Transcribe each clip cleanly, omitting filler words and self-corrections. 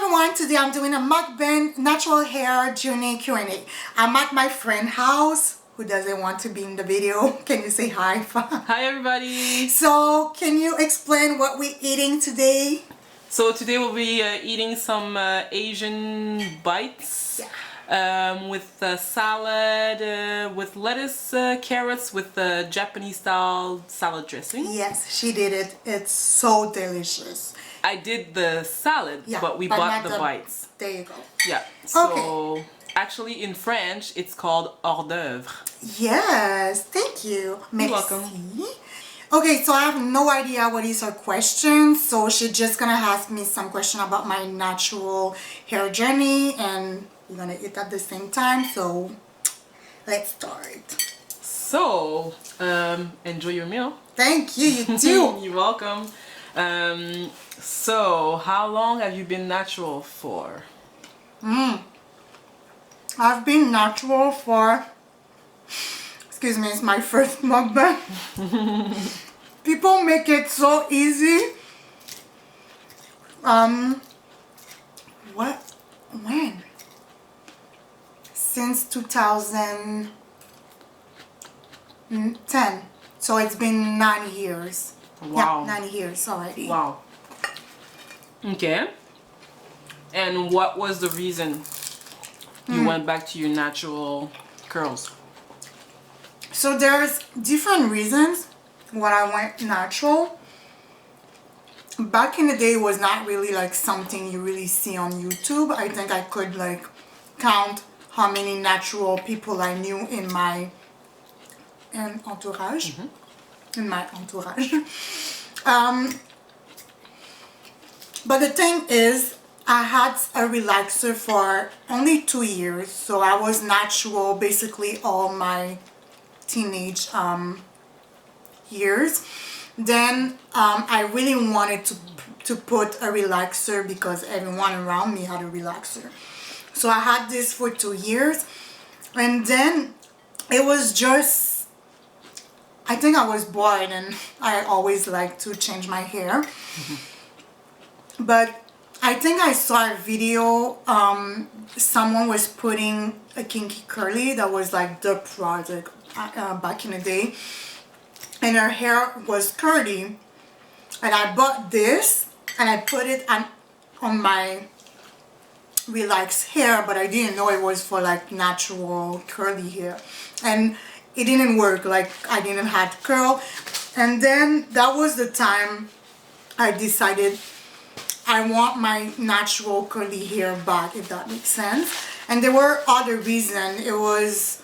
everyone, today I'm doing a mukbang natural hair journey Q&A. I'm at my friend's house. Who doesn't want to be in the video? Can you say hi? Hi everybody! So can you explain what we're eating today? So today we'll be eating some Asian bites with salad, with lettuce, carrots, with Japanese style salad dressing. Yes, she did it. It's so delicious. I did the salad, Yeah, but we but bought not the bites. There you go. Yeah. So Okay. actually in French it's called hors d'oeuvre. Yes, thank you. You're Merci. welcome. Okay, so I have no idea what is her question, so she's just gonna ask me some question about my natural hair journey, and we're gonna eat at the same time, so let's start. So enjoy your meal. Thank you, you too. You're welcome. So how long have you been natural for? I've been natural for, excuse me, it's my first mukbang. People make it so easy. When? Since 2010. So it's been 9 years. Wow. Yeah, 9 years already. Wow. Okay. And what was the reason you went back to your natural curls? So there's different reasons why I went natural. Back in the day, it was not really like something you really see on YouTube. I think I could like count how many natural people I knew in my entourage. In my entourage. But the thing is, I had a relaxer for only 2 years, so I was natural basically all my teenage years. Then I really wanted to put a relaxer because everyone around me had a relaxer. So I had this for 2 years, and then it was just, I think I was bored, and I always like to change my hair. But I think I saw a video, someone was putting a kinky curly that was like the product back in the day, and her hair was curly, and I bought this and I put it on my relaxed hair, but I didn't know it was for like natural curly hair, and it didn't work. Like I didn't have curl, and then that was the time I decided I want my natural curly hair back, if that makes sense. And there were other reasons. It was,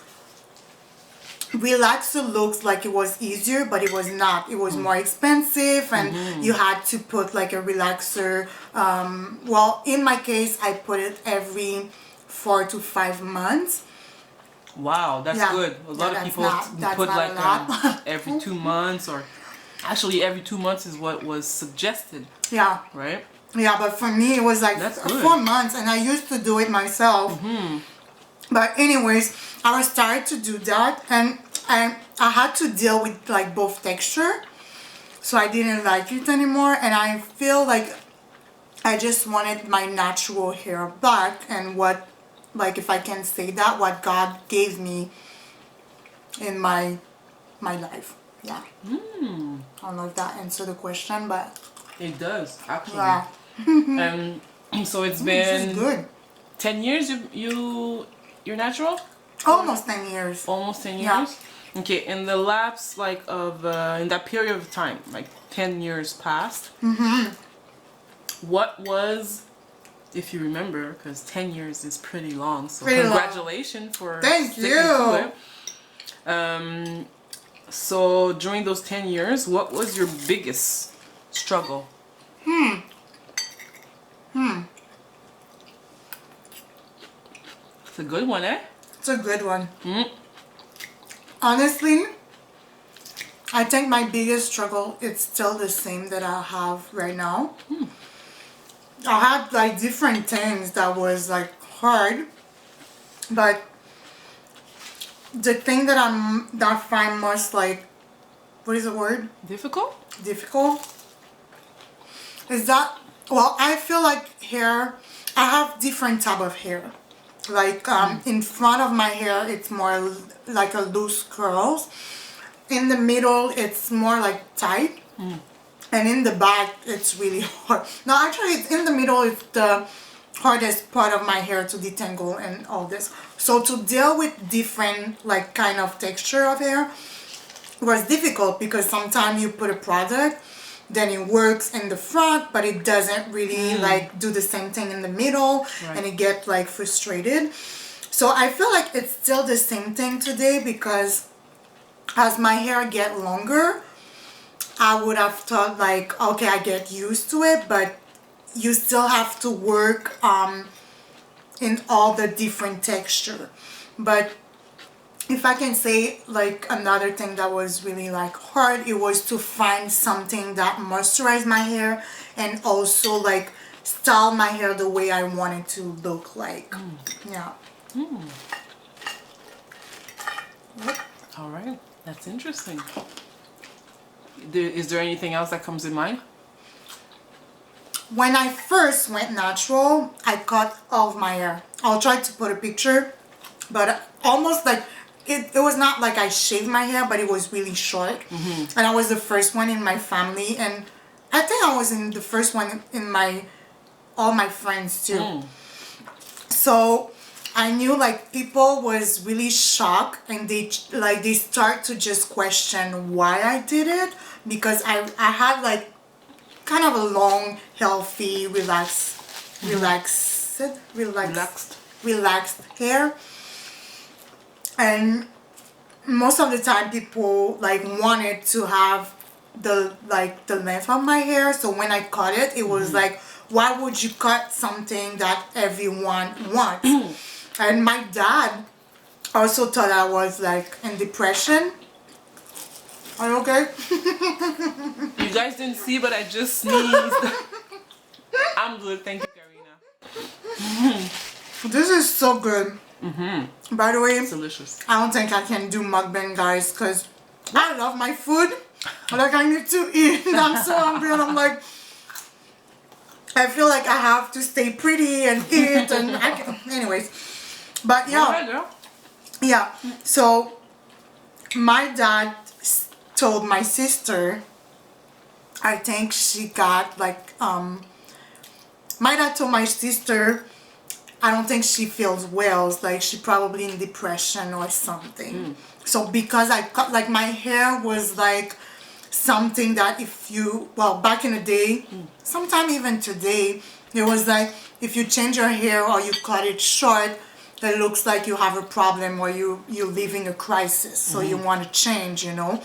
relaxer looks like it was easier, but it was not. It was more expensive, and you had to put like a relaxer. Well, in my case, I put it every 4 to 5 months. Wow, that's good. A lot of people put like every 2 months, or actually every 2 months is what was suggested. Yeah. Right? Yeah, but for me it was like 4 months, and I used to do it myself. But anyways, I started to do that, and I had to deal with like both texture, so I didn't like it anymore, and I feel like I just wanted my natural hair back, and what, like, if I can say that, what God gave me in my life. Yeah. I don't know if that answered the question, but it does actually. Yeah. And so it's been good. 10 years you're natural? Almost 10 years. Almost 10 years? Okay, in the lapse like of in that period of time, like 10 years passed, what was, if you remember, because 10 years is pretty long, so congratulations for sticking to it. So during those 10 years, what was your biggest struggle? It's a good one, eh? It's a good one. Honestly, I think my biggest struggle is still the same that I have right now. I had like different things that was like hard, but the thing that I find most like, what is the word? Difficult? Difficult is that, well, I feel like hair I have different type of hair. Like in front of my hair, it's more like a loose curls. In the middle, it's more like tight. And in the back, it's really hard. No, actually, it's in the middle. It's the hardest part of my hair to detangle and all this. So to deal with different like kind of texture of hair was difficult, because sometimes you put a product, then it works in the front, but it doesn't really like do the same thing in the middle, and it gets like frustrated. So I feel like it's still the same thing today, because as my hair get longer, I would have thought like, okay, I get used to it, but you still have to work in all the different texture. But if I can say like another thing that was really like hard, it was to find something that moisturized my hair and also like style my hair the way I wanted to look like. Yeah. All right, that's interesting. Is there anything else that comes in mind? When I first went natural, I cut all of my hair. I'll try to put a picture, but almost like it was not like I shaved my hair, but it was really short. And I was the first one in my family, and I think I was in the first one in all my friends too. So I knew like people was really shocked, and they start to just question why I did it, because I had like kind of a long, healthy, relaxed hair. And most of the time people like wanted to have the length of my hair. So when I cut it, it was like, why would you cut something that everyone wants? And my dad also thought I was like in depression. Are you okay? You guys didn't see, but I just sneezed. I'm good, thank you, Karina. This is so good. By the way, It's delicious. I don't think I can do mukbang, guys, because I love my food. Like, I need to eat. I'm so hungry, and I'm like, I feel like I have to stay pretty and eat, and anyways. But yeah, yeah. So my dad told my sister, I think she got like my dad told my sister, I don't think she feels well. It's like she probably in depression or something. So because I cut, like, my hair was like something that if you, well, back in the day, sometime even today, it was like if you change your hair or you cut it short, it looks like you have a problem or you're living a crisis. So you want to change, you know.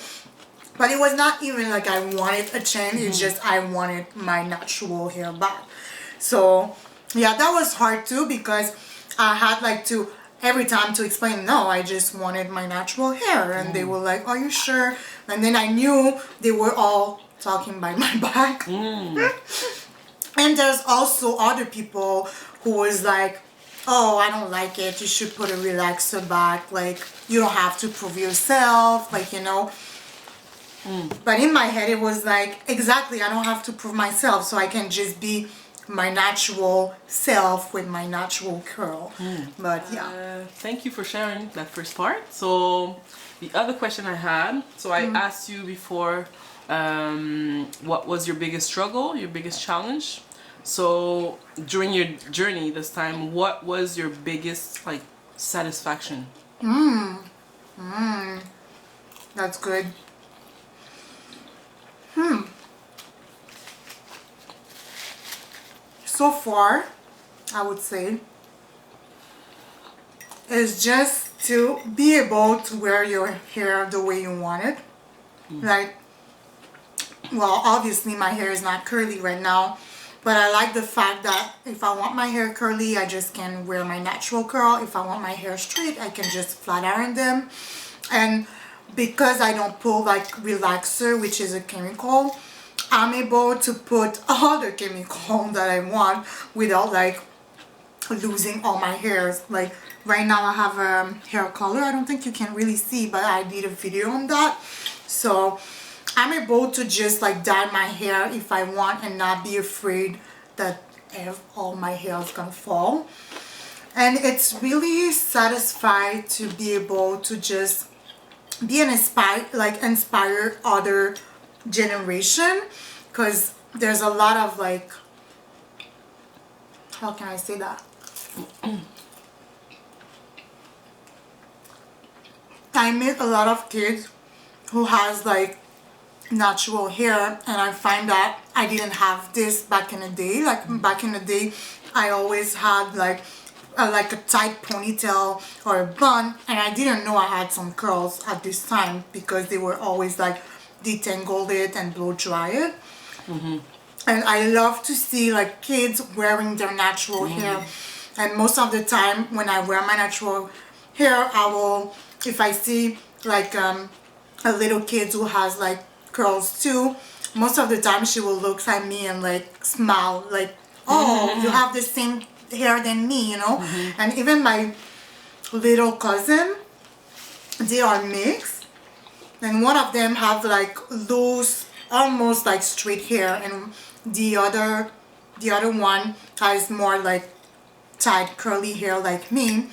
But it was not even like I wanted a change. It's just I wanted my natural hair back. So yeah, that was hard too, because I had like to every time to explain, no, I just wanted my natural hair, and they were like, are you sure? And then I knew they were all talking behind my back. And there's also other people who was like, oh, I don't like it, you should put a relaxer back, like you don't have to prove yourself, like, you know. But in my head it was like, exactly, I don't have to prove myself, so I can just be my natural self with my natural curl. But yeah, thank you for sharing that first part. So the other question I had, so I asked you before, what was your biggest struggle, your biggest challenge? So during your journey this time, what was your biggest like satisfaction? that's good. So far, I would say, is just to be able to wear your hair the way you want it. Like, well, obviously my hair is not curly right now, but I like the fact that if I want my hair curly, I just can wear my natural curl. If I want my hair straight, I can just flat iron them. And because I don't pull like relaxer, which is a chemical, I'm able to put all the chemical that I want without like losing all my hairs. Like right now I have a hair color. I don't think you can really see, but I did a video on that. So I'm able to just like dye my hair if I want and not be afraid that if all my hair is gonna fall. And it's really satisfied to be able to just be inspire other generation, because there's a lot of like, how can I say that? I meet a lot of kids who has like natural hair, and I find that I didn't have this back in the day. Like back in the day, I always had like a tight ponytail or a bun, and I didn't know I had some curls at this time because they were always like detangled it and blow dry it. And I love to see like kids wearing their natural hair, and most of the time when I wear my natural hair, I will, if I see like a little kid who has like curls too, most of the time she will look at me and like smile like, oh, you have the same hair than me, you know. And even my little cousin, they are mixed, and one of them have like loose, almost like straight hair, and the other one has more like tight curly hair like me.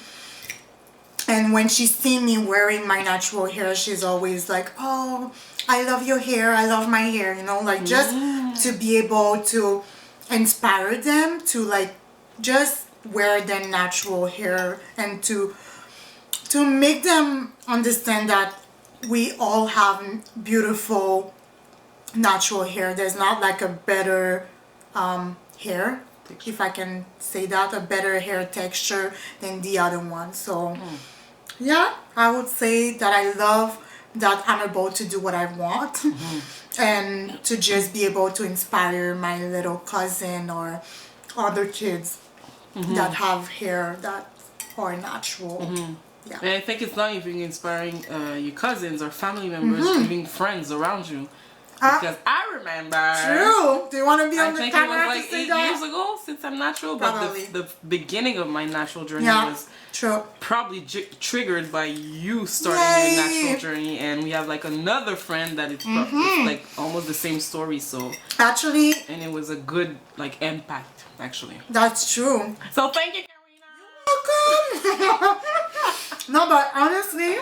And when she see me wearing my natural hair, she's always like, oh, I love your hair, I love my hair, you know, like just to be able to inspire them to like just wear their natural hair, and to make them understand that we all have beautiful natural hair. There's not like a better hair, if I can say that, a better hair texture than the other one. So yeah, I would say that I love that I'm able to do what I want, and to just be able to inspire my little cousin or other kids that have hair that are natural. Yeah. And I think it's not even inspiring your cousins or family members, even friends around you. Because I remember. True. Do you want to be on the camera? I think it was like 8 years ago since I'm natural. Probably. But the beginning of my natural journey was true. Probably triggered by you starting your natural journey. And we have like another friend that it's like almost the same story. So actually. And it was a good like impact actually. That's true. So thank you, Karina. You're welcome. No, but honestly,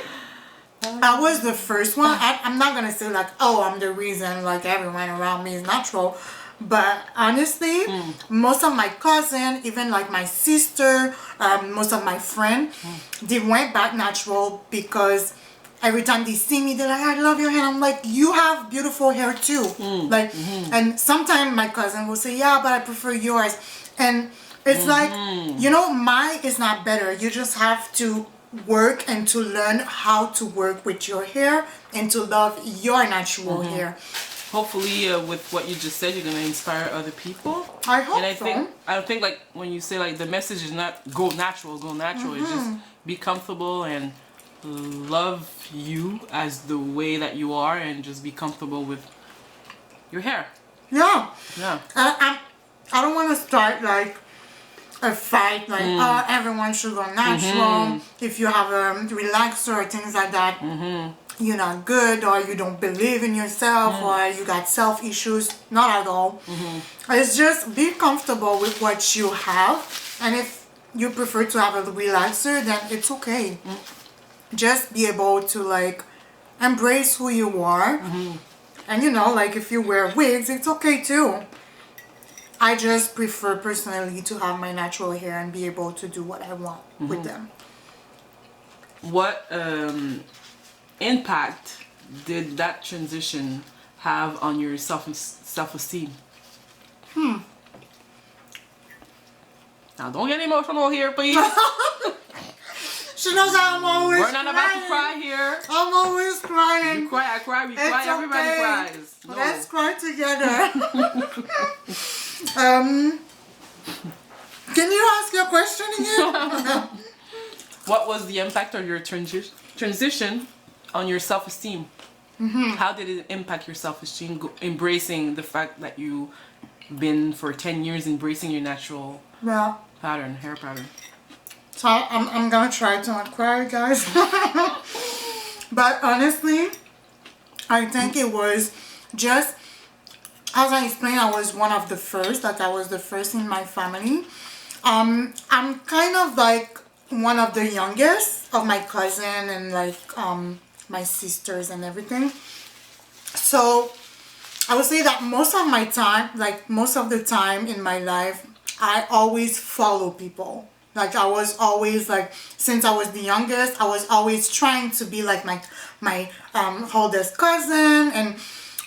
I was the first one. I'm not gonna say like, oh, I'm the reason like everyone around me is natural, but honestly, most of my cousin, even like my sister, most of my friends, they went back natural because every time they see me, they're like, I love your hair. I'm like, you have beautiful hair too. Like, and sometimes my cousin will say, yeah, but I prefer yours. And it's like, you know, mine is not better. You just have to work and to learn how to work with your hair and to love your natural hair. Hopefully with what you just said, you're going to inspire other people. I hope and so. I think like when you say like the message is not go natural. It's just be comfortable and love you as the way that you are, and just be comfortable with your hair. Yeah. Yeah. I don't want to start like a fight like, oh, everyone should go natural. If you have a relaxer or things like that, you're not good, or you don't believe in yourself, or you got self issues. Not at all. It's just be comfortable with what you have, and if you prefer to have a relaxer, then it's okay. Just be able to like embrace who you are, and you know, like if you wear wigs, it's okay too. I just prefer personally to have my natural hair and be able to do what I want with them. What impact did that transition have on your self-esteem? Now don't get emotional here, please. She knows I'm always We're not about to cry here. I'm always crying. You cry, I cry, we It's cry, everybody okay. cries. No. Let's cry together. Can you ask your question again? What was the impact of your transition on your self-esteem? How did it impact your self-esteem, embracing the fact that you've been for 10 years embracing your natural hair pattern? So I'm gonna try to not cry, guys. But honestly, I think it was just as I explained, I was one of the first, like I was the first in my family. I'm kind of like one of the youngest of my cousin and like my sisters and everything. So I would say that most of my time, like most of the time in my life, I always follow people. Like I was always like, since I was the youngest, I was always trying to be like my oldest cousin and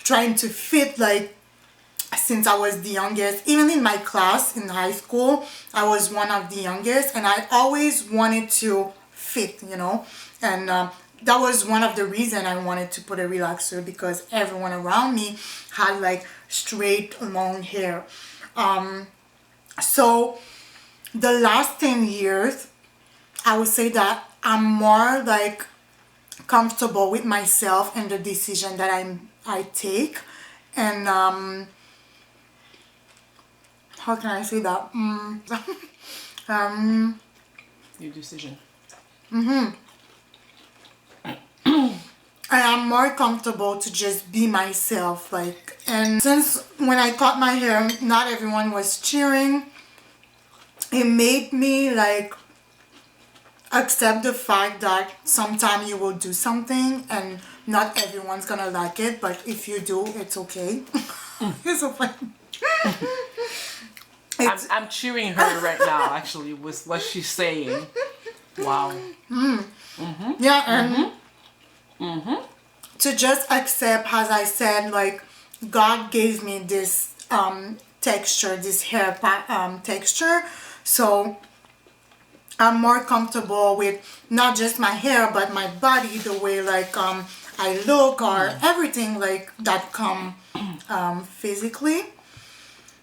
trying to fit like, since I was the youngest, even in my class in high school, I was one of the youngest and I always wanted to fit, you know, and that was one of the reasons I wanted to put a relaxer, because everyone around me had like straight long hair. So the last 10 years, I would say that I'm more like comfortable with myself and the decision that I take. And how can I say that? Your decision. I am more comfortable to just be myself, like, and since when I cut my hair, not everyone was cheering, it made me like accept the fact that sometimes you will do something and not everyone's gonna like it, but if you do, it's okay. It's so funny. I'm cheering her right now, actually, with what she's saying. Wow. Yeah, and to just accept, as I said, like God gave me this texture, this hair texture, so I'm more comfortable with not just my hair but my body, the way like I look or everything like that come physically.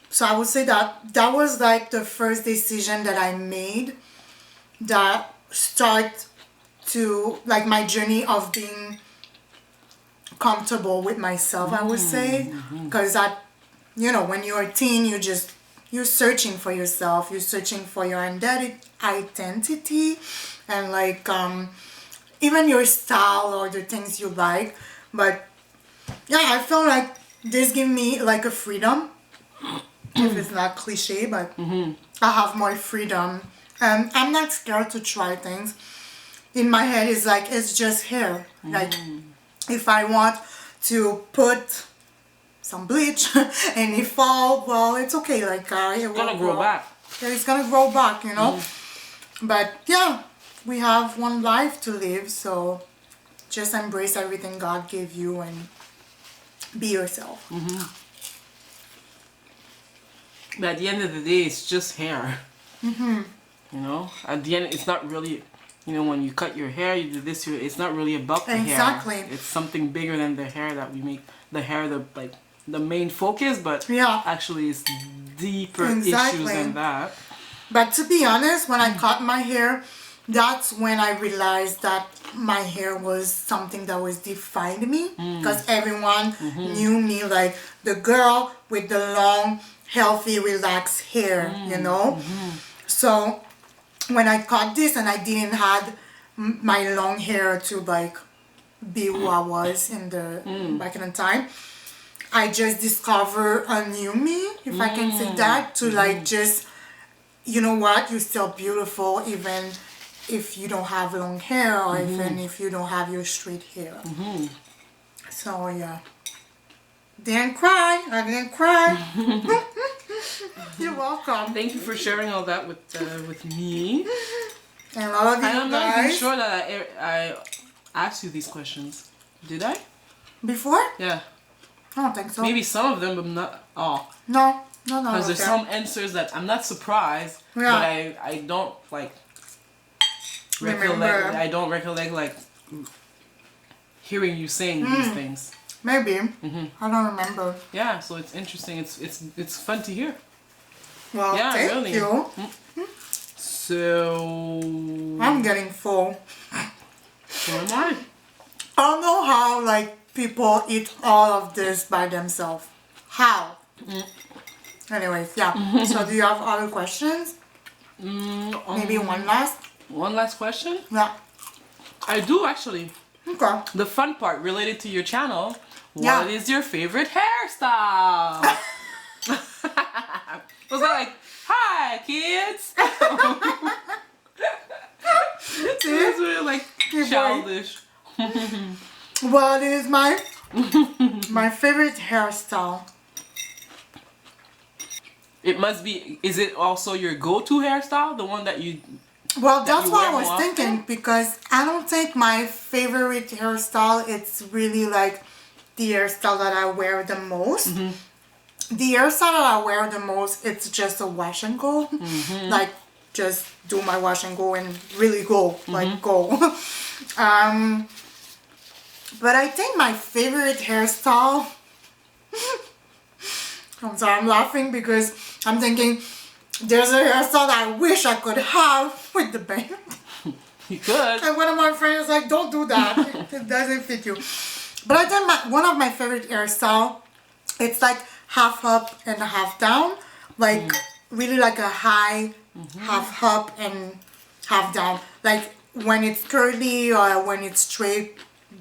So I would say that that was like the first decision that I made that start to like my journey of being comfortable with myself, I would say, because that, you know, when you're a teen, you're searching for yourself, you're searching for your identity and like even your style or the things you like. But yeah, I feel like this give me like a freedom, if it's not cliche, but I have more freedom and I'm not scared to try things. In my head it's like, it's just hair. Like if I want to put some bleach and it fall, well, it's okay. Like it will Gonna grow back. It's gonna grow back, you know. But yeah, we have one life to live, so just embrace everything God gave you and be yourself. But at the end of the day, it's just hair. You know, at the end, it's not really, you know, when you cut your hair, you do this, it's not really about the Exactly. hair. It's something bigger than the hair that we make. The hair, the main focus, but Yeah. actually it's deeper Exactly. issues than that. But to be honest, when I cut my hair, that's when I realized that my hair was something that was defined me, because everyone knew me like the girl with the long, healthy, relaxed hair, you know. So when I cut this and I didn't have my long hair to like be who I was in the back in the time, I just discovered a new me, if I can say that, to like just, you know what, you're still beautiful even if you don't have long hair or even if you don't have your straight hair. So yeah, didn't cry. I didn't cry. You're welcome. Thank you for sharing all that with me. And all of you I'm not guys. even sure that I asked you these questions. Did I? Before? Yeah. I don't think so. Maybe some of them, but not all. No. Because there's okay. some answers that I'm not surprised, but I don't like recollect. I don't recollect like hearing you saying these things. Maybe. I don't remember. Yeah, so it's interesting. It's fun to hear. Well, Yeah, thank really. you. So I'm getting full. so am I. I don't know how like people eat all of this by themselves. How? Anyways, yeah. So do you have other questions? Maybe one last? One last question? Yeah. I do actually. Okay. The fun part related to your channel What is your favorite hairstyle? Was I like, hi kids? It was really like childish. What is my favorite hairstyle? It must be. Is it also your go-to hairstyle, the one that you? Well, that's what I was thinking, because I don't think my favorite hairstyle, it's really like the hairstyle that I wear the most. The hairstyle that I wear the most, it's just a wash and go. Like, just do my wash and go and really go, like go. But I think my favorite hairstyle, I'm sorry, I'm laughing because I'm thinking there's a hairstyle that I wish I could have with the band. You could. And one of my friends was like, don't do that. It doesn't fit you. But I think one of my favorite hairstyle, it's like half up and half down. Like really like a high, half up and half down. Like when it's curly or when it's straight,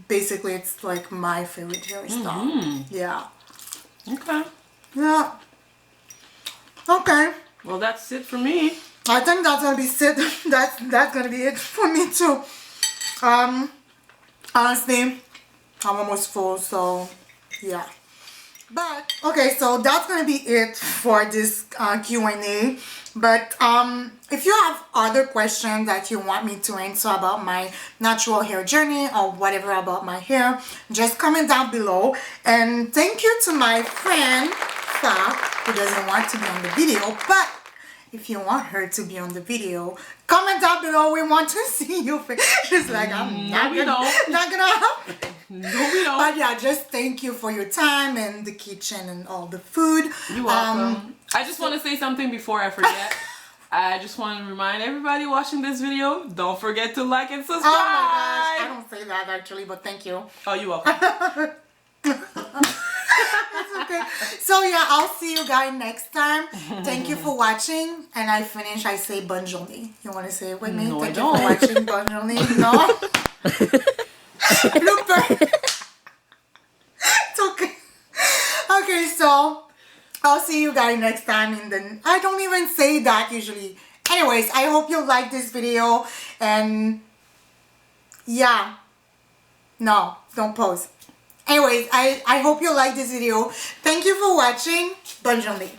basically it's like my favorite hairstyle. Yeah. Okay. Yeah. Okay. Well, that's it for me. I think that's gonna be it. That's gonna be it for me too. Honestly, I'm almost full, so yeah. But okay, so that's gonna be it for this Q&A. But if you have other questions that you want me to answer about my natural hair journey or whatever about my hair, just comment down below. And thank you to my friend Fa, who doesn't want to be on the video, but if you want her to be on the video, comment down below. We want to see your face. She's like, I'm not gonna happen. No, we don't. But yeah, just thank you for your time and the kitchen and all the food. You're welcome. I just want to say something before I forget. I just want to remind everybody watching this video, don't forget to like and subscribe. Oh my gosh, I don't say that actually, but thank you. Oh, you're welcome. That's okay. So yeah, I'll see you guys next time. Thank you for watching. And I say bonne journée. You want to say it with me? No, Thank I you for watching. Bonne journée. No? Blooper. It's okay. Okay, so I'll see you guys next time. And then I don't even say that usually. Anyways, I hope you like this video. And yeah. No, don't pause. Anyways, I hope you like this video. Thank you for watching. Bonne journée.